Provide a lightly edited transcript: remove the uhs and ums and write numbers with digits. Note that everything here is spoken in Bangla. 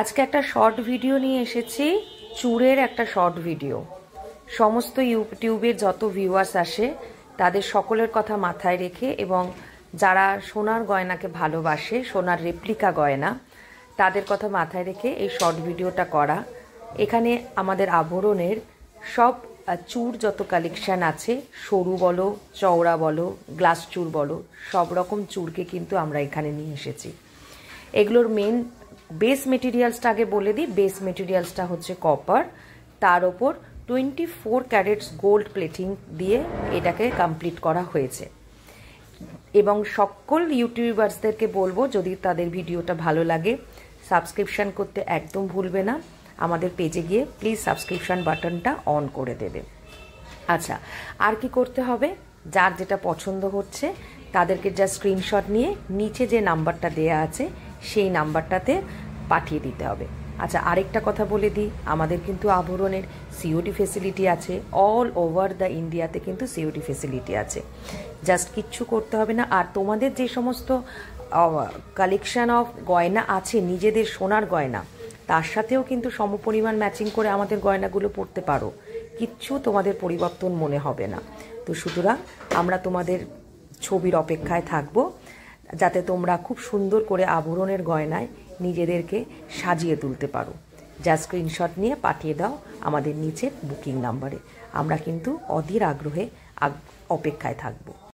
আজকে একটা শর্ট ভিডিও নিয়ে এসেছি, চুড়ের একটা শর্ট ভিডিও। সমস্ত ইউটিউবের যত ভিউয়ার্স আসে তাদের সকলের কথা মাথায় রেখে এবং যারা সোনার গয়নাকে ভালোবাসে, সোনার রেপ্লিকা গয়না, তাদের কথা মাথায় রেখে এই শর্ট ভিডিওটা করা। এখানে আমাদের আভরণের সব চূড় যত কালেকশান আছে, সরু বলো, চওড়া বলো, গ্লাস চূড় বলো, সব রকম চূড়কে কিন্তু আমরা এখানে নিয়ে এসেছি। এগুলোর মেন বেস মেটেরিয়ালসটা আগে বলে দিই। বেস মেটেরিয়ালসটা হচ্ছে কপার, তার ওপর 24 ক্যারেটস গোল্ড প্লেটিং দিয়ে এটাকে কমপ্লিট করা হয়েছে। এবং সকল ইউটিউবার্সদেরকে বলবো, যদি তাদের ভিডিওটা ভালো লাগে সাবস্ক্রিপশান করতে একদম ভুলবে না। আমাদের পেজে গিয়ে প্লিজ সাবস্ক্রিপশান বাটনটা অন করে দেবে। আচ্ছা, আর কি করতে হবে? যার যেটা পছন্দ হচ্ছে তাদেরকে যা স্ক্রিনশট নিয়ে নিচে যে নাম্বারটা দেয়া আছে সেই নাম্বারটাতে পাঠিয়ে দিতে হবে। আচ্ছা, আরেকটা কথা বলে দিই, আমাদের কিন্তু আভরণের সিওডি ফেসিলিটি আছে। অল ওভার দ্য ইন্ডিয়াতে কিন্তু সিওডি ফেসিলিটি আছে। জাস্ট কিচ্ছু করতে হবে না। আর তোমাদের যে সমস্ত কালেকশান অফ গয়না আছে, নিজেদের সোনার গয়না, তার সাথেও কিন্তু সমপরিমাণ ম্যাচিং করে আমাদের গয়নাগুলো পরতে পারো। কিচ্ছু তোমাদের পরিবর্তন মনে হবে না। তো সুতরাং আমরা তোমাদের ছবির অপেক্ষায় থাকবো, যাতে তোমরা খুব সুন্দর করে আভরণের গয়নায় নিজেদেরকে সাজিয়ে তুলতে পারো। যা স্ক্রিনশট নিয়ে পাঠিয়ে দাও আমাদের নিচের বুকিং নাম্বারে। আমরা কিন্তু অধীর আগ্রহে অপেক্ষায় থাকবো।